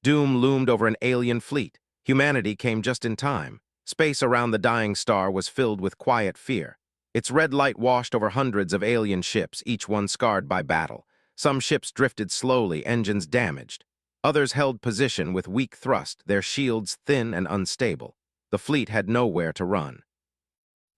Doom loomed over an alien fleet. Humanity came just in time. Space around the dying star was filled with quiet fear. Its red light washed over hundreds of alien ships, each one scarred by battle. Some ships drifted slowly, engines damaged. Others held position with weak thrust, their shields thin and unstable. The fleet had nowhere to run.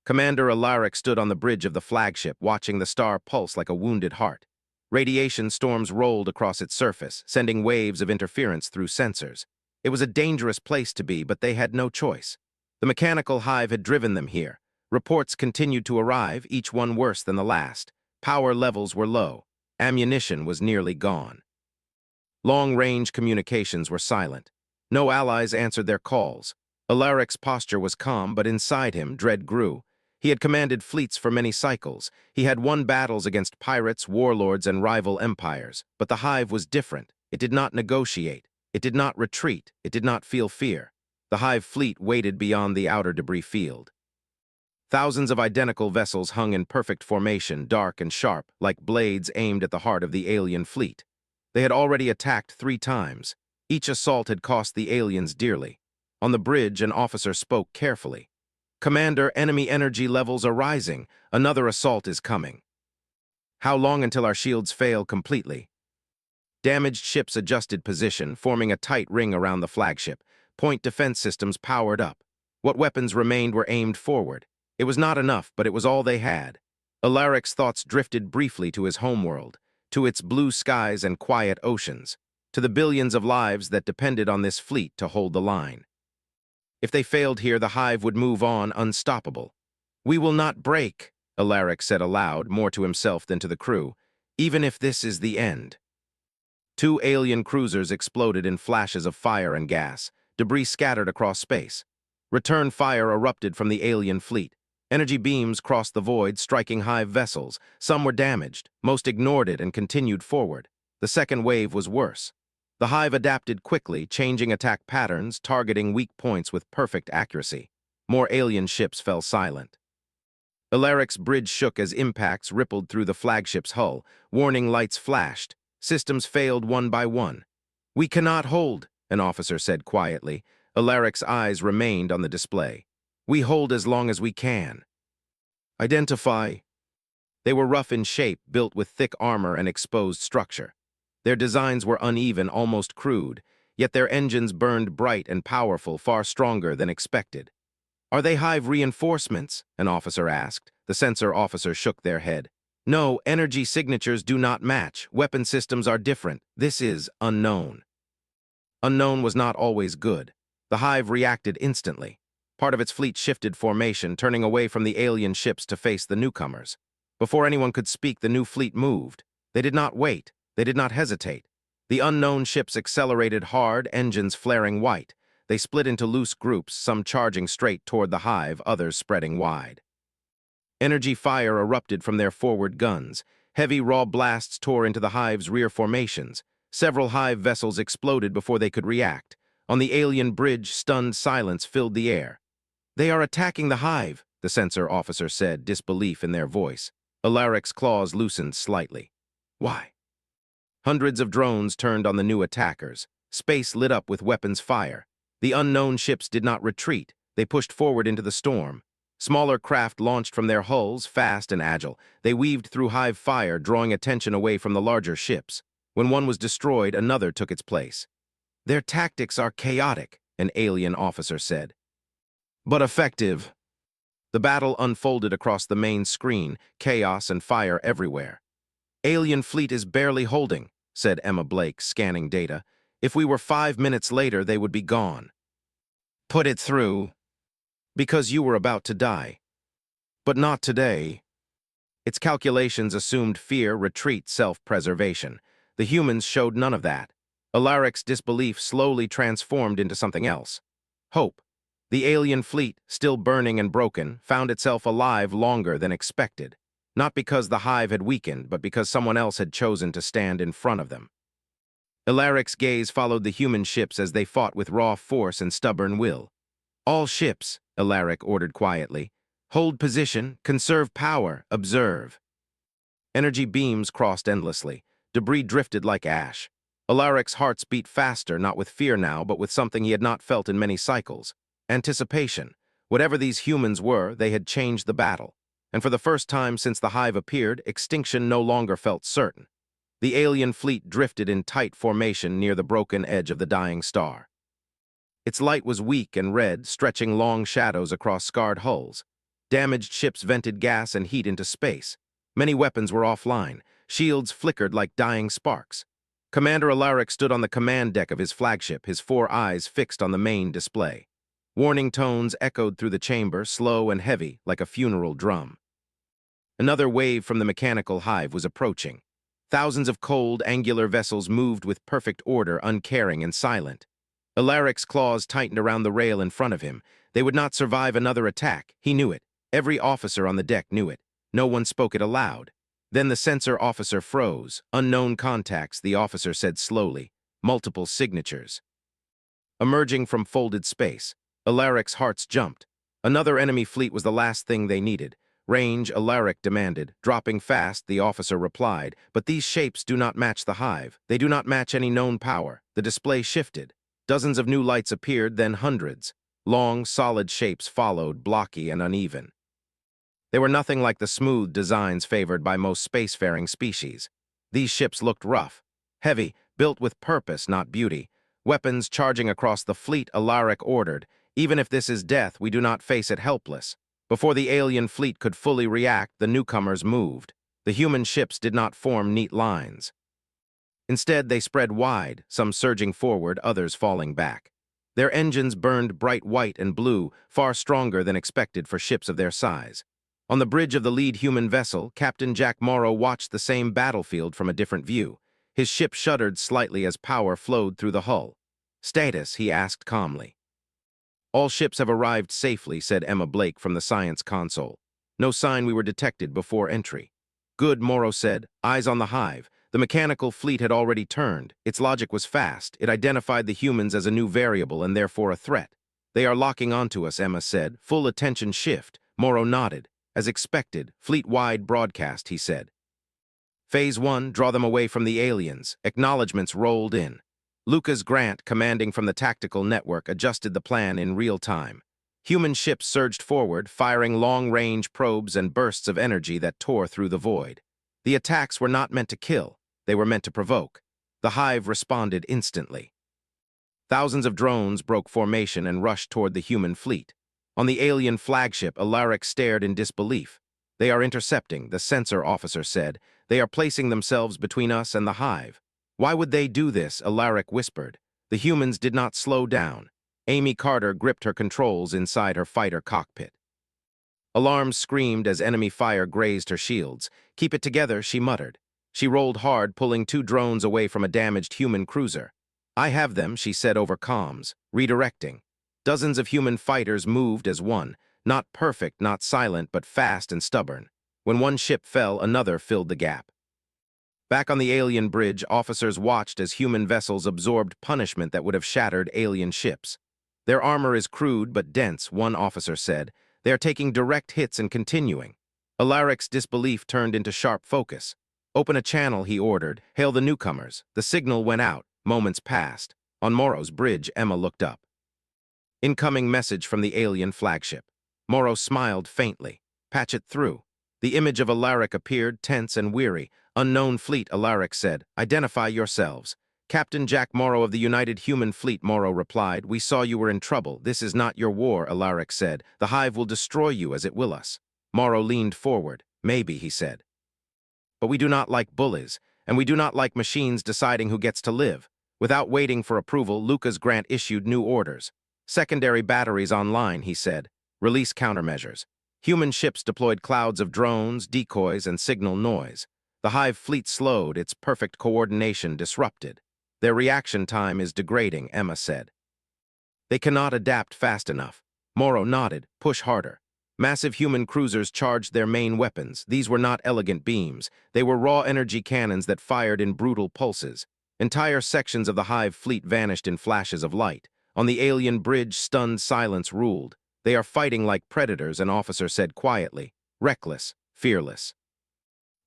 Commander Alaric stood on the bridge of the flagship, watching the star pulse like a wounded heart. Radiation storms rolled across its surface, sending waves of interference through sensors. It was a dangerous place to be, but they had no choice. The mechanical hive had driven them here. Reports continued to arrive, each one worse than the last. Power levels were low. Ammunition was nearly gone. Long-range communications were silent. No allies answered their calls. Alaric's posture was calm, but inside him, dread grew. He had commanded fleets for many cycles. He had won battles against pirates, warlords, and rival empires. But the hive was different. It did not negotiate. It did not retreat. It did not feel fear. The hive fleet waited beyond the outer debris field. Thousands of identical vessels hung in perfect formation, dark and sharp, like blades aimed at the heart of the alien fleet. They had already attacked 3 times. Each assault had cost the aliens dearly. On the bridge, an officer spoke carefully. "Commander, enemy energy levels are rising. Another assault is coming." "How long until our shields fail completely?" Damaged ships adjusted position, forming a tight ring around the flagship. Point defense systems powered up. What weapons remained were aimed forward. It was not enough, but it was all they had. Alaric's thoughts drifted briefly to his homeworld, to its blue skies and quiet oceans, to the billions of lives that depended on this fleet to hold the line. If they failed here, the hive would move on unstoppable. "We will not break," Alaric said aloud, more to himself than to the crew, "even if this is the end." 2 alien cruisers exploded in flashes of fire and gas. Debris scattered across space. Return fire erupted from the alien fleet. Energy beams crossed the void, striking hive vessels. Some were damaged, most ignored it and continued forward. The second wave was worse. The hive adapted quickly, changing attack patterns, targeting weak points with perfect accuracy. More alien ships fell silent. Alaric's bridge shook as impacts rippled through the flagship's hull. Warning lights flashed. Systems failed one by one. "We cannot hold," an officer said quietly. Alaric's eyes remained on the display. "We hold as long as we can." "Identify." They were rough in shape, built with thick armor and exposed structure. Their designs were uneven, almost crude, yet their engines burned bright and powerful, far stronger than expected. "Are they hive reinforcements?" an officer asked. The sensor officer shook their head. "No, energy signatures do not match. Weapon systems are different. This is unknown." Unknown was not always good. The hive reacted instantly. Part of its fleet shifted formation, turning away from the alien ships to face the newcomers. Before anyone could speak, the new fleet moved. They did not wait. They did not hesitate. The unknown ships accelerated hard, engines flaring white. They split into loose groups, some charging straight toward the hive, others spreading wide. Energy fire erupted from their forward guns. Heavy raw blasts tore into the hive's rear formations. Several hive vessels exploded before they could react. On the alien bridge, stunned silence filled the air. "They are attacking the hive," the sensor officer said, disbelief in their voice. Alaric's claws loosened slightly. "Why?" Hundreds of drones turned on the new attackers. Space lit up with weapons fire. The unknown ships did not retreat. They pushed forward into the storm. Smaller craft launched from their hulls, fast and agile. They weaved through hive fire, drawing attention away from the larger ships. When one was destroyed, another took its place. "Their tactics are chaotic," an alien officer said. "But effective." The battle unfolded across the main screen, chaos and fire everywhere. "Alien fleet is barely holding," said Emma Blake, scanning data. "If we were 5 minutes later, they would be gone." "Put it through." "Because you were about to die." "But not today." Its calculations assumed fear, retreat, self-preservation. The humans showed none of that. Alaric's disbelief slowly transformed into something else. Hope. The alien fleet, still burning and broken, found itself alive longer than expected. Not because the hive had weakened, but because someone else had chosen to stand in front of them. Alaric's gaze followed the human ships as they fought with raw force and stubborn will. "All ships," Alaric ordered quietly. "Hold position, conserve power, observe." Energy beams crossed endlessly. Debris drifted like ash. Alaric's hearts beat faster, not with fear now, but with something he had not felt in many cycles. Anticipation. Whatever these humans were, they had changed the battle. And for the first time since the hive appeared, extinction no longer felt certain. The alien fleet drifted in tight formation near the broken edge of the dying star. Its light was weak and red, stretching long shadows across scarred hulls. Damaged ships vented gas and heat into space. Many weapons were offline. Shields flickered like dying sparks. Commander Alaric stood on the command deck of his flagship, his 4 eyes fixed on the main display. Warning tones echoed through the chamber, slow and heavy, like a funeral drum. Another wave from the mechanical hive was approaching. Thousands of cold, angular vessels moved with perfect order, uncaring and silent. Alaric's claws tightened around the rail in front of him. They would not survive another attack. He knew it. Every officer on the deck knew it. No one spoke it aloud. Then the sensor officer froze. Unknown contacts, the officer said slowly. Multiple signatures. Emerging from folded space, Alaric's hearts jumped. Another enemy fleet was the last thing they needed. Range, Alaric demanded. Dropping fast, the officer replied. But these shapes do not match the hive. They do not match any known power. The display shifted. Dozens of new lights appeared, then hundreds. Long, solid shapes followed, blocky and uneven. They were nothing like the smooth designs favored by most spacefaring species. These ships looked rough, heavy, built with purpose, not beauty. Weapons charging across the fleet, Alaric ordered. Even if this is death, we do not face it helpless. Before the alien fleet could fully react, the newcomers moved. The human ships did not form neat lines. Instead, they spread wide, some surging forward, others falling back. Their engines burned bright white and blue, far stronger than expected for ships of their size. On the bridge of the lead human vessel, Captain Jack Morrow watched the same battlefield from a different view. His ship shuddered slightly as power flowed through the hull. "Status," he asked calmly. "All ships have arrived safely," said Emma Blake from the science console. "No sign we were detected before entry." "Good," Morrow said. "Eyes on the hive." The mechanical fleet had already turned. Its logic was fast. It identified the humans as a new variable and therefore a threat. "They are locking onto us," Emma said. "Full attention shift." Morrow nodded. "As expected, fleet-wide broadcast," he said. Phase 1, draw them away from the aliens. Acknowledgements rolled in. Lucas Grant, commanding from the tactical network, adjusted the plan in real time. Human ships surged forward, firing long-range probes and bursts of energy that tore through the void. The attacks were not meant to kill. They were meant to provoke. The hive responded instantly. Thousands of drones broke formation and rushed toward the human fleet. On the alien flagship, Alaric stared in disbelief. "They are intercepting," the sensor officer said. "They are placing themselves between us and the hive." "Why would they do this?" Alaric whispered. The humans did not slow down. Amy Carter gripped her controls inside her fighter cockpit. Alarms screamed as enemy fire grazed her shields. "Keep it together," she muttered. She rolled hard, pulling 2 drones away from a damaged human cruiser. "I have them," she said over comms, redirecting. Dozens of human fighters moved as one, not perfect, not silent, but fast and stubborn. When one ship fell, another filled the gap. Back on the alien bridge, officers watched as human vessels absorbed punishment that would have shattered alien ships. "Their armor is crude but dense," one officer said. "They are taking direct hits and continuing." Alaric's disbelief turned into sharp focus. "Open a channel," he ordered. "Hail the newcomers." The signal went out. Moments passed. On Morrow's bridge, Emma looked up. Incoming message from the alien flagship. Morrow smiled faintly. "Patch it through." The image of Alaric appeared, tense and weary. "Unknown fleet," Alaric said. "Identify yourselves." "Captain Jack Morrow of the United Human Fleet," Morrow replied. "We saw you were in trouble. This is not your war," Alaric said. "The hive will destroy you as it will us." Morrow leaned forward. "Maybe," he said. "But we do not like bullies, and we do not like machines deciding who gets to live." Without waiting for approval, Lucas Grant issued new orders. "Secondary batteries online," he said. "Release countermeasures." Human ships deployed clouds of drones, decoys, and signal noise. The hive fleet slowed, its perfect coordination disrupted. "Their reaction time is degrading," Emma said. "They cannot adapt fast enough." Morrow nodded. "Push harder." Massive human cruisers charged their main weapons. These were not elegant beams. They were raw energy cannons that fired in brutal pulses. Entire sections of the hive fleet vanished in flashes of light. On the alien bridge, stunned silence ruled. "They are fighting like predators," an officer said quietly. "Reckless, fearless."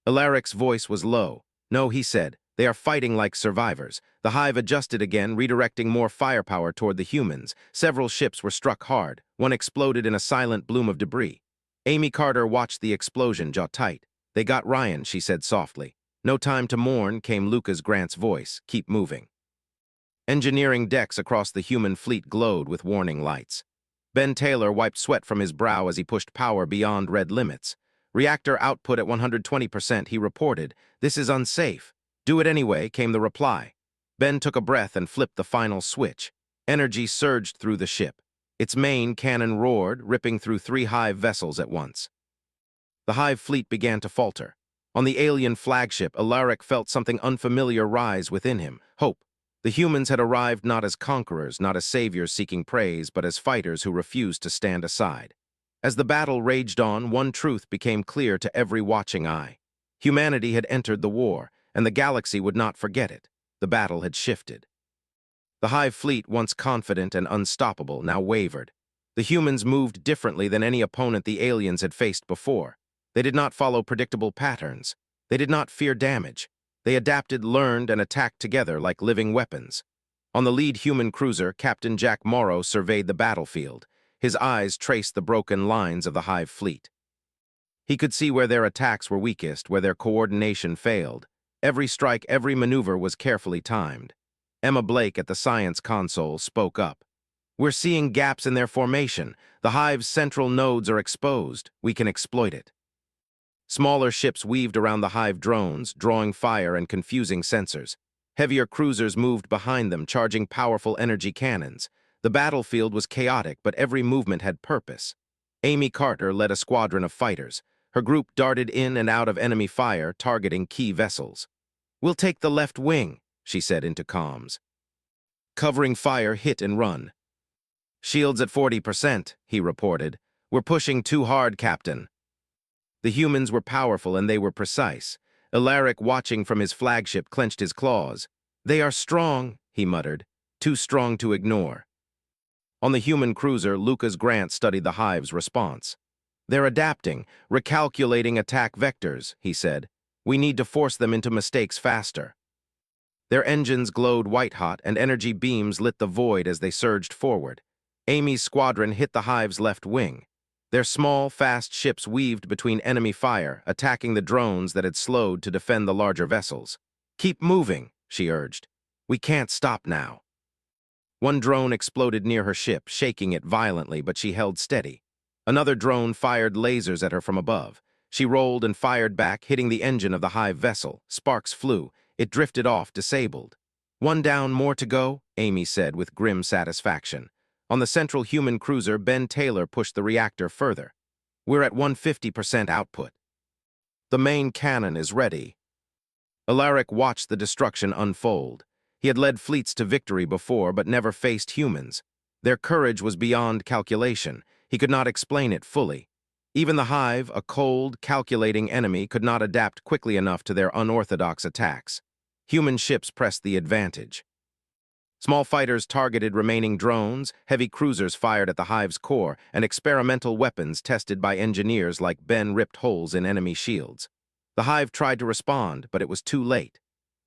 Alaric's voice was low. "No," he said. They are fighting like survivors. The hive adjusted again, redirecting more firepower toward the humans. Several ships were struck hard. One exploded in a silent bloom of debris. Amy Carter watched the explosion, jaw tight. "They got Ryan," she said softly. "No time to mourn," came Lucas Grant's voice. "Keep moving." Engineering decks across the human fleet glowed with warning lights. Ben Taylor wiped sweat from his brow as he pushed power beyond red limits. "Reactor output at 120%, he reported. "This is unsafe." "Do it anyway," came the reply. Ben took a breath and flipped the final switch. Energy surged through the ship. Its main cannon roared, ripping through 3 hive vessels at once. The hive fleet began to falter. On the alien flagship, Alaric felt something unfamiliar rise within him: hope. The humans had arrived not as conquerors, not as saviors seeking praise, but as fighters who refused to stand aside. As the battle raged on, one truth became clear to every watching eye. Humanity had entered the war, and the galaxy would not forget it. The battle had shifted. The hive fleet, once confident and unstoppable, now wavered. The humans moved differently than any opponent the aliens had faced before. They did not follow predictable patterns. They did not fear damage. They adapted, learned, and attacked together like living weapons. On the lead human cruiser, Captain Jack Morrow surveyed the battlefield. His eyes traced the broken lines of the hive fleet. He could see where their attacks were weakest, where their coordination failed. Every strike, every maneuver was carefully timed. Emma Blake at the science console spoke up. "We're seeing gaps in their formation. The hive's central nodes are exposed. We can exploit it." Smaller ships weaved around the hive drones, drawing fire and confusing sensors. Heavier cruisers moved behind them, charging powerful energy cannons. The battlefield was chaotic, but every movement had purpose. Amy Carter led a squadron of fighters. Her group darted in and out of enemy fire, targeting key vessels. "We'll take the left wing," she said into comms. Covering fire, hit and run. "Shields at 40%, he reported. "We're pushing too hard, Captain." The humans were powerful and they were precise. Alaric, watching from his flagship, clenched his claws. "They are strong," he muttered. "Too strong to ignore." On the human cruiser, Lucas Grant studied the hive's response. "They're adapting, recalculating attack vectors," he said. "We need to force them into mistakes faster." Their engines glowed white-hot, and energy beams lit the void as they surged forward. Amy's squadron hit the hive's left wing. Their small, fast ships weaved between enemy fire, attacking the drones that had slowed to defend the larger vessels. "Keep moving," she urged. "We can't stop now." One drone exploded near her ship, shaking it violently, but she held steady. Another drone fired lasers at her from above. She rolled and fired back, hitting the engine of the hive vessel. Sparks flew. It drifted off, disabled. "One down, more to go," Amy said with grim satisfaction. On the central human cruiser, Ben Taylor pushed the reactor further. "We're at 150% output." "The main cannon is ready." Alaric watched the destruction unfold. He had led fleets to victory before, but never faced humans. Their courage was beyond calculation. He could not explain it fully. Even the hive, a cold, calculating enemy, could not adapt quickly enough to their unorthodox attacks. Human ships pressed the advantage. Small fighters targeted remaining drones, heavy cruisers fired at the hive's core, and experimental weapons tested by engineers like Ben ripped holes in enemy shields. The hive tried to respond, but it was too late.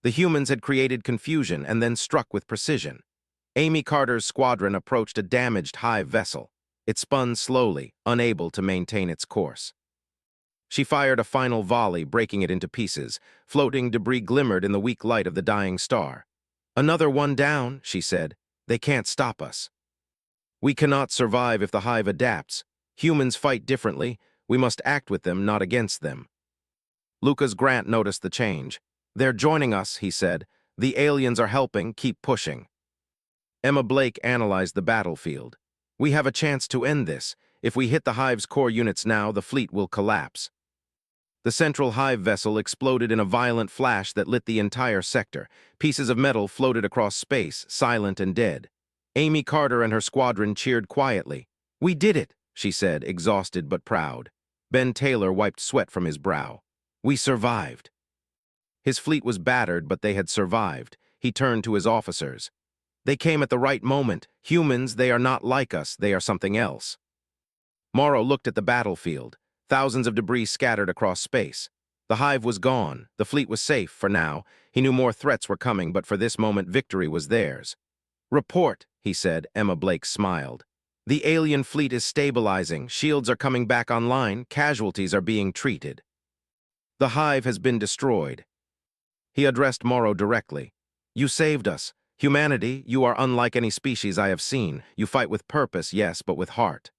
The humans had created confusion and then struck with precision. Amy Carter's squadron approached a damaged hive vessel. It spun slowly, unable to maintain its course. She fired a final volley, breaking it into pieces. Floating debris glimmered in the weak light of the dying star. "Another one down," she said. "They can't stop us." "We cannot survive if the hive adapts. Humans fight differently. We must act with them, not against them." Lucas Grant noticed the change. "They're joining us," he said. "The aliens are helping. Keep pushing." Emma Blake analyzed the battlefield. "We have a chance to end this. If we hit the hive's core units now, the fleet will collapse." The central hive vessel exploded in a violent flash that lit the entire sector. Pieces of metal floated across space, silent and dead. Amy Carter and her squadron cheered quietly. "We did it," she said, exhausted but proud. Ben Taylor wiped sweat from his brow. "We survived." His fleet was battered, but they had survived. He turned to his officers. "They came at the right moment. Humans, they are not like us. They are something else." Morrow looked at the battlefield. Thousands of debris scattered across space. The hive was gone. The fleet was safe for now. He knew more threats were coming, but for this moment victory was theirs. "Report," he said. Emma Blake smiled. "The alien fleet is stabilizing. Shields are coming back online. Casualties are being treated. The hive has been destroyed." He addressed Morrow directly. "You saved us. Humanity, you are unlike any species I have seen. You fight with purpose, yes, but with heart."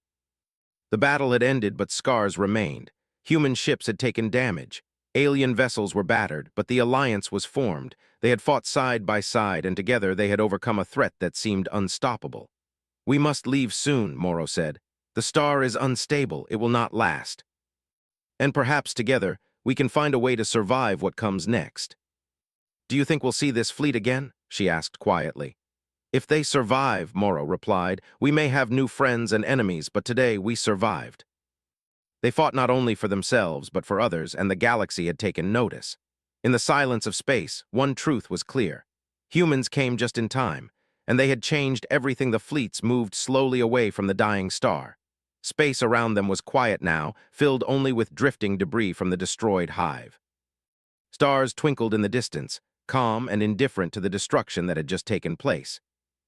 The battle had ended, but scars remained. Human ships had taken damage. Alien vessels were battered, but the alliance was formed. They had fought side by side, and together they had overcome a threat that seemed unstoppable. "We must leave soon," Morrow said. "The star is unstable. It will not last. And perhaps together, we can find a way to survive what comes next." "Do you think we'll see this fleet again?" she asked quietly. "If they survive," Morrow replied, "we may have new friends and enemies, but today we survived." They fought not only for themselves, but for others, and the galaxy had taken notice. In the silence of space, one truth was clear. Humans came just in time, and they had changed everything. The fleets moved slowly away from the dying star. Space around them was quiet now, filled only with drifting debris from the destroyed hive. Stars twinkled in the distance, calm and indifferent to the destruction that had just taken place.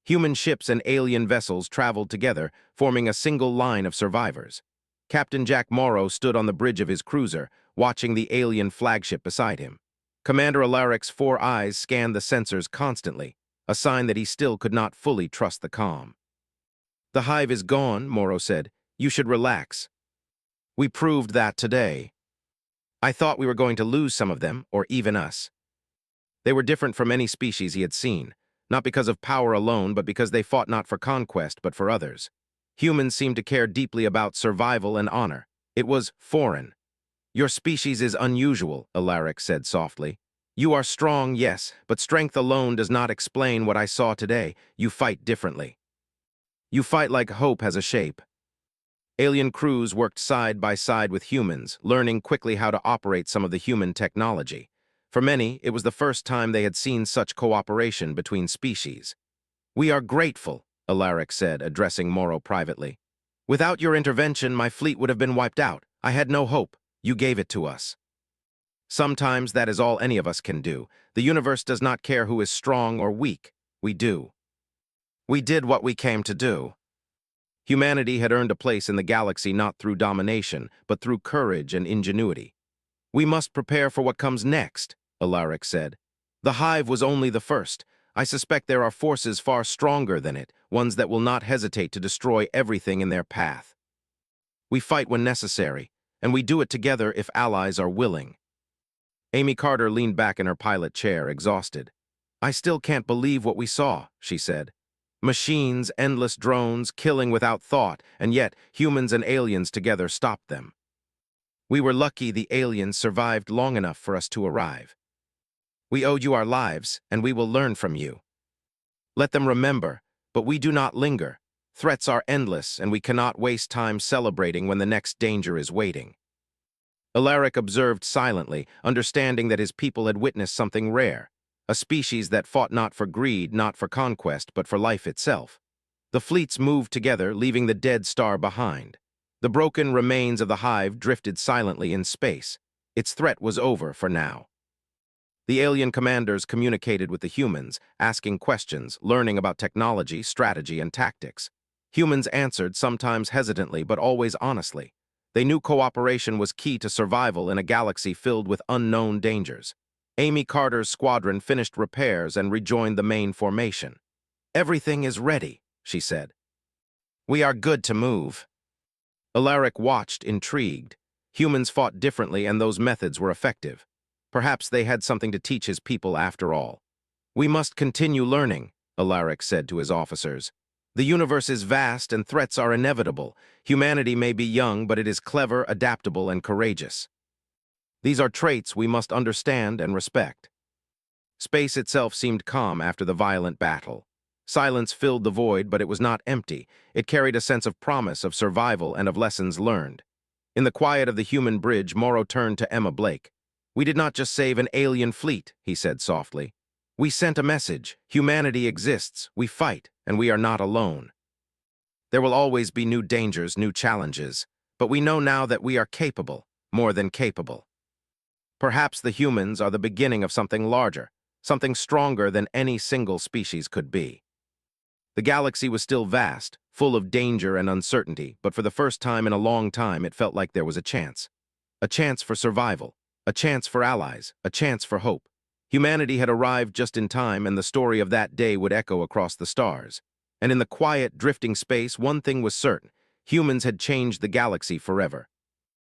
Human ships and alien vessels traveled together, forming a single line of survivors. Captain Jack Morrow stood on the bridge of his cruiser, watching the alien flagship beside him. Commander Alaric's 4 eyes scanned the sensors constantly, a sign that he still could not fully trust the comm. "The hive is gone," Morrow said. "You should relax. We proved that today. I thought we were going to lose some of them, or even us." They were different from any species he had seen, not because of power alone, but because they fought not for conquest, but for others. Humans seemed to care deeply about survival and honor. It was foreign. "Your species is unusual," Alaric said softly. "You are strong, yes, but strength alone does not explain what I saw today. You fight differently. You fight like hope has a shape." Alien crews worked side by side with humans, learning quickly how to operate some of the human technology. For many, it was the first time they had seen such cooperation between species. "We are grateful," Alaric said, addressing Morrow privately. "Without your intervention, my fleet would have been wiped out. I had no hope. You gave it to us. Sometimes that is all any of us can do. The universe does not care who is strong or weak. We do. We did what we came to do." Humanity had earned a place in the galaxy not through domination, but through courage and ingenuity. "We must prepare for what comes next," Alaric said. "The hive was only the first. I suspect there are forces far stronger than it, ones that will not hesitate to destroy everything in their path. We fight when necessary, and we do it together if allies are willing." Amy Carter leaned back in her pilot chair, exhausted. "I still can't believe what we saw," she said. "Machines, endless drones, killing without thought, and yet humans and aliens together stopped them. We were lucky the aliens survived long enough for us to arrive. We owe you our lives, and we will learn from you. Let them remember, but we do not linger. Threats are endless, and we cannot waste time celebrating when the next danger is waiting." Alaric observed silently, understanding that his people had witnessed something rare, a species that fought not for greed, not for conquest, but for life itself. The fleets moved together, leaving the dead star behind. The broken remains of the hive drifted silently in space. Its threat was over for now. The alien commanders communicated with the humans, asking questions, learning about technology, strategy, and tactics. Humans answered, sometimes hesitantly, but always honestly. They knew cooperation was key to survival in a galaxy filled with unknown dangers. Amy Carter's squadron finished repairs and rejoined the main formation. "Everything is ready," she said. "We are good to move." Alaric watched, intrigued. Humans fought differently, and those methods were effective. Perhaps they had something to teach his people after all. "We must continue learning," Alaric said to his officers. "The universe is vast and threats are inevitable. Humanity may be young, but it is clever, adaptable, and courageous. These are traits we must understand and respect." Space itself seemed calm after the violent battle. Silence filled the void, but it was not empty. It carried a sense of promise, of survival, and of lessons learned. In the quiet of the human bridge, Morrow turned to Emma Blake. "We did not just save an alien fleet," he said softly. "We sent a message. Humanity exists, we fight, and we are not alone. There will always be new dangers, new challenges, but we know now that we are capable, more than capable. Perhaps the humans are the beginning of something larger, something stronger than any single species could be. The galaxy was still vast, full of danger and uncertainty, but for the first time in a long time it felt like there was a chance. A chance for survival, a chance for allies, a chance for hope. Humanity had arrived just in time, and the story of that day would echo across the stars. And in the quiet, drifting space, one thing was certain. Humans had changed the galaxy forever.